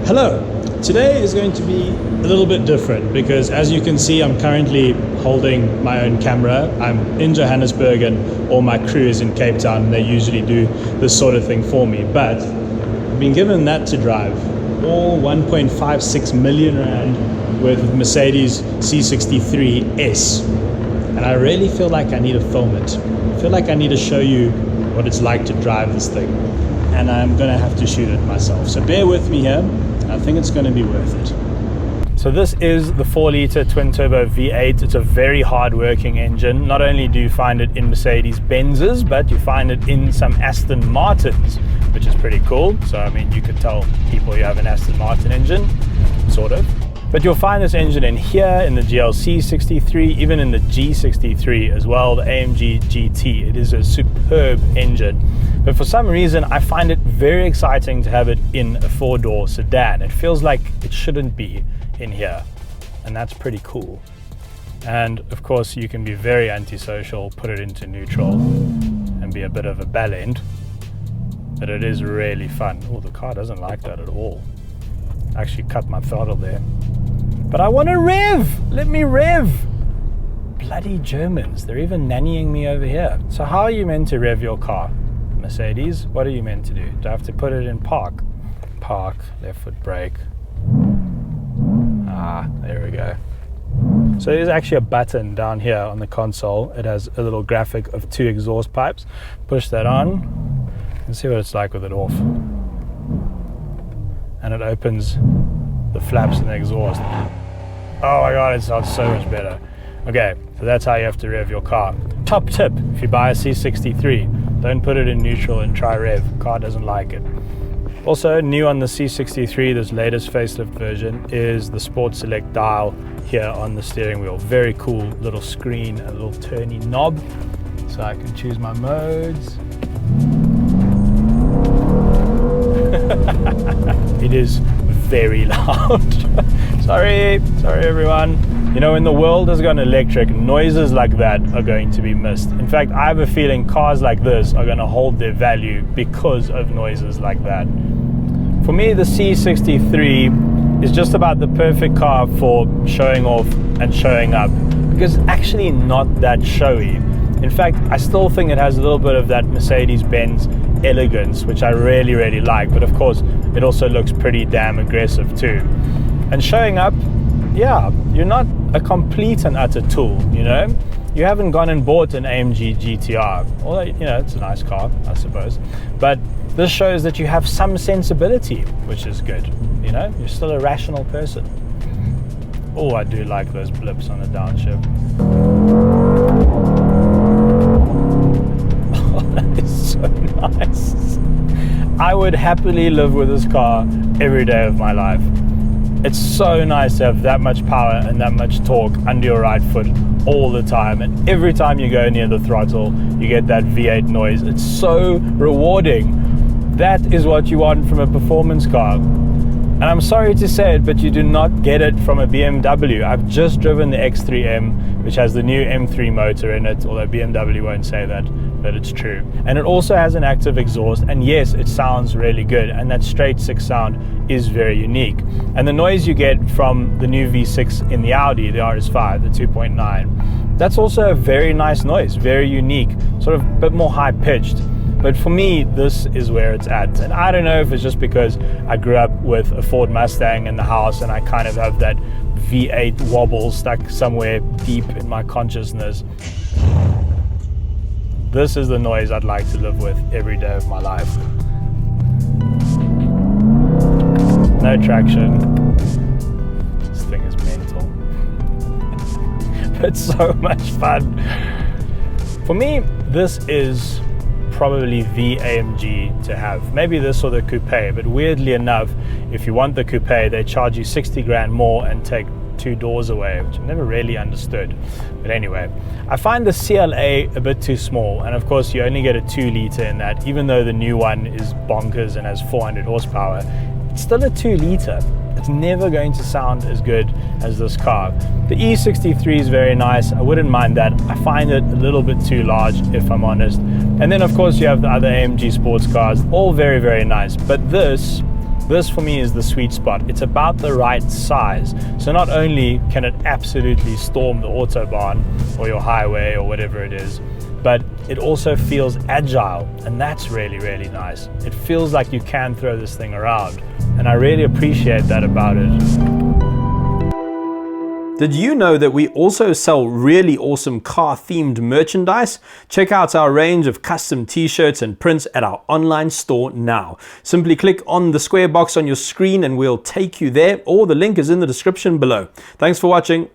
Hello, today is going to be a little bit different because as you can see I'm currently holding my own camera. I'm in Johannesburg and all my crew is in Cape Town and they usually do this sort of thing for me, but I've been given that to drive, all 1.56 million rand with Mercedes C63 S, and I really feel like I need to film it. I feel like I need to show you what it's like to drive this thing, and I'm gonna have to shoot it myself, so bear with me here. I think it's going to be worth it. So this is the 4-litre twin-turbo V8. It's a very hard-working engine. Not only do you find it in Mercedes-Benzes, but you find it in some Aston Martins, which is pretty cool. So, I mean, you could tell people you have an Aston Martin engine, sort of. But you'll find this engine in here, in the GLC 63, even in the G63 as well, the AMG GT. It is a superb engine. But for some reason, I find it very exciting to have it in a 4-door sedan. It feels like it shouldn't be in here, and that's pretty cool. And of course, you can be very antisocial, put it into neutral, and be a bit of a bellend. But it is really fun. Oh, the car doesn't like that at all. I actually cut my throttle there. But I want to rev! Let me rev! Bloody Germans, they're even nannying me over here. So how are you meant to rev your car? Mercedes, what are you meant to do? Do I have to put it in park? Park, left foot brake. Ah, there we go. So there's actually a button down here on the console. It has a little graphic of 2 exhaust pipes. Push that on and see what it's like with it off. And it opens the flaps and the exhaust. Oh my god, it sounds so much better. Okay, so that's how you have to rev your car. Top tip, if you buy a C63, don't put it in neutral and try rev. Car doesn't like it. Also, new on the C63, this latest facelift version, is the Sport Select dial here on the steering wheel. Very cool little screen, a little turny knob, so I can choose my modes. It is very loud. Sorry everyone. You know, when the world has gone electric, noises like that are going to be missed. In fact, I have a feeling cars like this are going to hold their value because of noises like that. For me, the C63 is just about the perfect car for showing off and showing up, because it's actually not that showy. In fact, I still think it has a little bit of that Mercedes-Benz elegance, which I really, really like. But of course, it also looks pretty damn aggressive too. And showing up, yeah, you're not a complete and utter tool, you know? You haven't gone and bought an AMG GTR. Although, you know, it's a nice car, I suppose. But this shows that you have some sensibility, which is good, you know? You're still a rational person. Oh, I do like those blips on a downshift. Oh, that is so nice. I would happily live with this car every day of my life. It's so nice to have that much power and that much torque under your right foot all the time, and every time you go near the throttle you get that V8 noise. It's so rewarding. That is what you want from a performance car, and I'm sorry to say it, but you do not get it from a BMW. I've just driven the X3M, which has the new M3 motor in it, although BMW won't say that, but it's true. And it also has an active exhaust, and yes, it sounds really good, and that straight 6 sound is very unique. And the noise you get from the new V6 in the Audi, the RS5, the 2.9, that's also a very nice noise, very unique, sort of a bit more high-pitched. But for me, this is where it's at. And I don't know if it's just because I grew up with a Ford Mustang in the house and I kind of have that V8 wobble stuck somewhere deep in my consciousness. This is the noise I'd like to live with every day of my life. No traction. This thing is mental. But so much fun. For me, this is probably the AMG to have. Maybe this or the coupe, but weirdly enough, if you want the coupe, they charge you 60 grand more and take 2 doors away, which I've never really understood. But anyway, I find the CLA a bit too small, and of course you only get a 2-litre in that. Even though the new one is bonkers and has 400 horsepower, it's still a 2-litre. It's never going to sound as good as this car. The E63 is very nice. I wouldn't mind that. I find it a little bit too large, if I'm honest. And then of course you have the other AMG sports cars, all very, very nice. But this This for me is the sweet spot. It's about the right size. So not only can it absolutely storm the Autobahn or your highway or whatever it is, but it also feels agile, and that's really, really nice. It feels like you can throw this thing around, and I really appreciate that about it. Did you know that we also sell really awesome car-themed merchandise? Check out our range of custom t-shirts and prints at our online store now. Simply click on the square box on your screen and we'll take you there, or the link is in the description below. Thanks for watching.